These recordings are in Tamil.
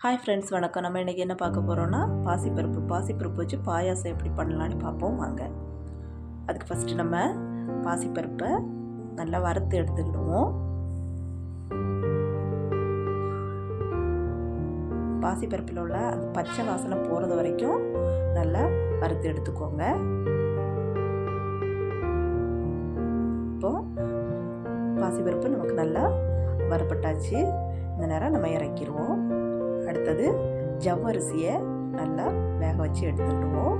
ஹாய் ஃப்ரெண்ட்ஸ், வணக்கம். நம்ம இன்றைக்கி என்ன பார்க்க போகிறோன்னா பாசிப்பருப்பு வச்சு பாயாசம் எப்படி பண்ணலான்னு பார்ப்போம் வாங்க. அதுக்கு ஃபஸ்ட்டு நம்ம பாசிப்பருப்பை நல்லா வறுத்து எடுத்துக்கிடுவோம். பாசிப்பருப்பில் உள்ள அந்த பச்சை வாசனை போகிறது வரைக்கும் நல்லா வறுத்து எடுத்துக்கோங்க. இப்போது பாசிப்பருப்பு நமக்கு நல்லா வறுப்பட்டாச்சு. இந்த நேரம் நம்ம இறக்கிடுவோம். அடுத்தது ஜவ்வரிசியை நல்லா வேக வச்சு எடுத்துக்கிடுவோம்.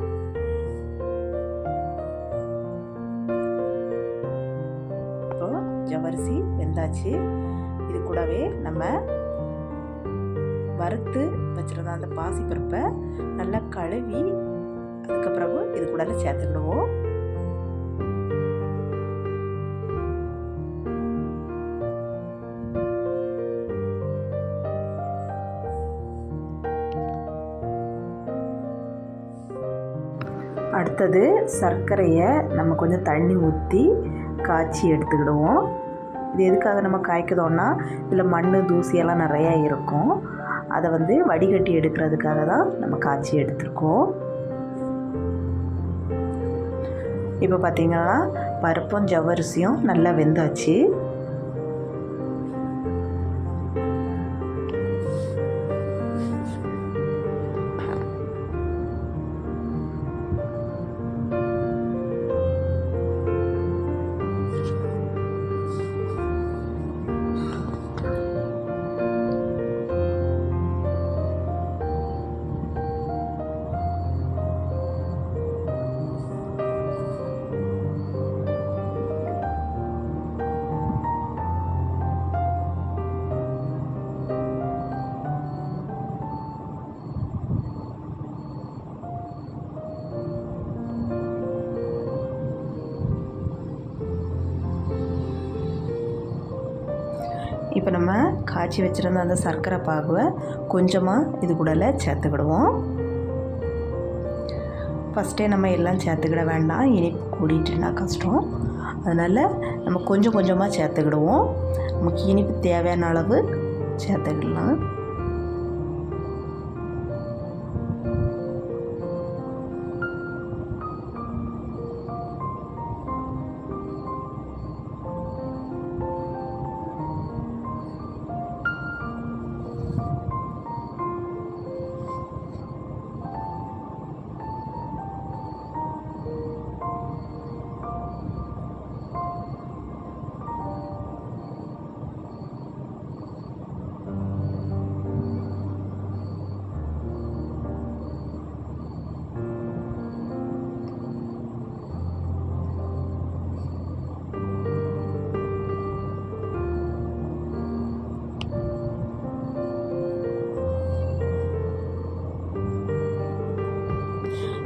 இப்போ ஜவ்வரிசி வெந்தாச்சு. இது கூடவே நம்ம வறுத்து வச்சுருந்த அந்த பாசிப்பருப்பை நல்லா கழுவி அதுக்கப்புறம் இது கூட சேர்த்துக்கிடுவோம். அடுத்தது சர்க்கரையை நம்ம கொஞ்சம் தண்ணி ஊற்றி காய்ச்சி எடுத்துக்கிடுவோம். இது எதுக்காக நம்ம காய்க்குதோன்னா இதில் மண் தூசியெல்லாம் நிறையா இருக்கும். அதை வடிகட்டி எடுக்கிறதுக்காக தான் நம்ம காய்ச்சி எடுத்துருக்கோம். இப்போ பார்த்திங்கன்னா பருப்பும் ஜவ்வரிசியும் நல்லா வெந்தாச்சு. இப்போ நம்ம காய்ச்சி வச்சுருந்த அந்த சர்க்கரை பாகுவை கொஞ்சமாக இது கூட சேர்த்துக்கிடுவோம். ஃபஸ்ட்டே நம்ம எல்லாம் சேர்த்துக்கிட வேண்டாம், இனிப்பு கூடிட்டுனா கஷ்டம். அதனால் நம்ம கொஞ்சம் கொஞ்சமாக சேர்த்துக்கிடுவோம். நமக்கு இனிப்பு தேவையான அளவு சேர்த்துக்கிடலாம்.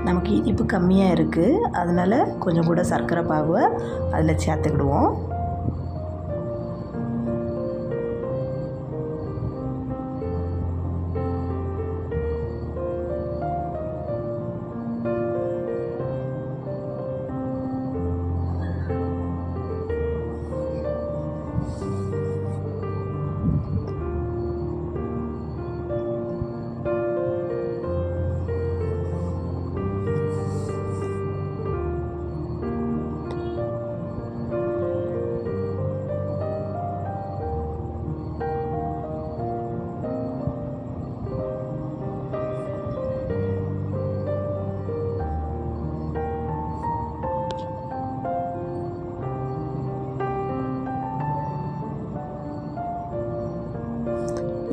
நமக்கு இனிப்பு கம்மியாக இருக்குது, அதனால் கொஞ்சம் கூட சர்க்கரை பாகுவை அதில் சேர்த்துக்கிடுவோம்.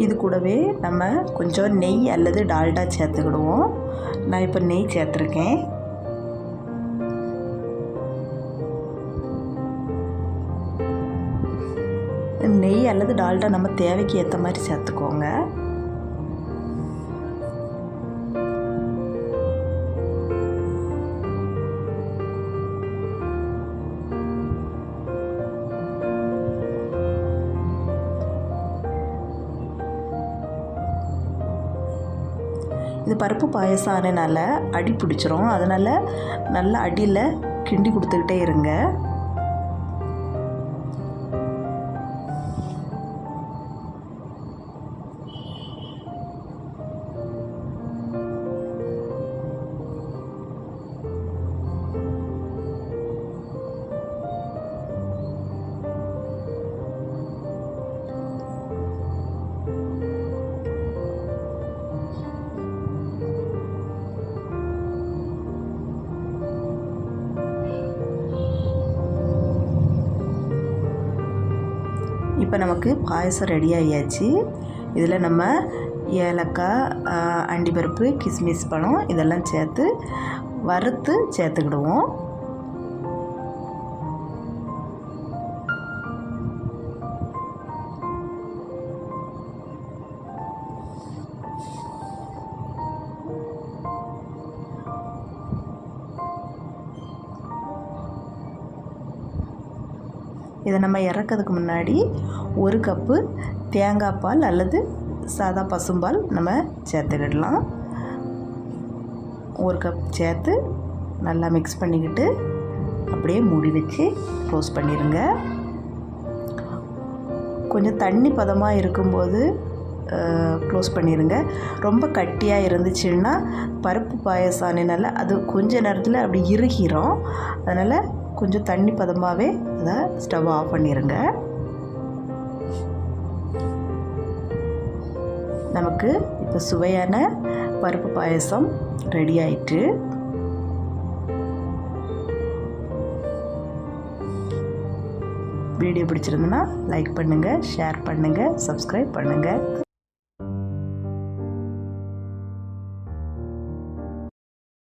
இது கூடவே நம்ம கொஞ்சம் நெய் அல்லது டால்டா சேர்த்துக்கிடுவோம். நான் இப்போ நெய் சேர்த்துருக்கேன். நெய் அல்லது டால்டா நம்ம தேவைக்கு ஏற்ற மாதிரி சேர்த்துக்கோங்க. இது பருப்பு பாயசம் ஆனனால அடி பிடிச்சிரும். அதனால் நல்லா அடியில் கிண்டி கொடுத்துக்கிட்டே இருங்க. இப்போ நமக்கு பாயசம் ரெடி ஆகியாச்சு. இதில் நம்ம ஏலக்காய், அண்டிப்பருப்பு, கிஸ்மிஸ் பழம் இதெல்லாம் சேர்த்து வறுத்து சேர்த்துக்கிடுவோம். இதை நம்ம இறக்கிறதுக்கு முன்னாடி 1 கப்பு தேங்காய் பால் அல்லது சாதா பசும்பால் நம்ம சேர்த்துக்கிடலாம். 1 கப் சேர்த்து நல்லா மிக்ஸ் பண்ணிக்கிட்டு அப்படியே மூடி வச்சு க்ளோஸ் பண்ணிடுங்க. கொஞ்சம் தண்ணி பதமாக இருக்கும்போது க்ளோஸ் பண்ணிடுங்க. ரொம்ப கட்டியாக இருந்துச்சுன்னா பருப்பு பாயசானினால அது கொஞ்ச நேரத்தில் அப்படி இறுகிரும். அதனால் கொஞ்சம் தண்ணி பதமாகவே அதை ஸ்டவ் ஆஃப் பண்ணிடுங்க. நமக்கு இப்போ சுவையான பருப்பு பாயசம் ரெடி ஆயிட்டு. வீடியோ பிடிச்சிருந்ததுன்னா லைக் பண்ணுங்கள், ஷேர் பண்ணுங்கள், சப்ஸ்கிரைப் பண்ணுங்கள்.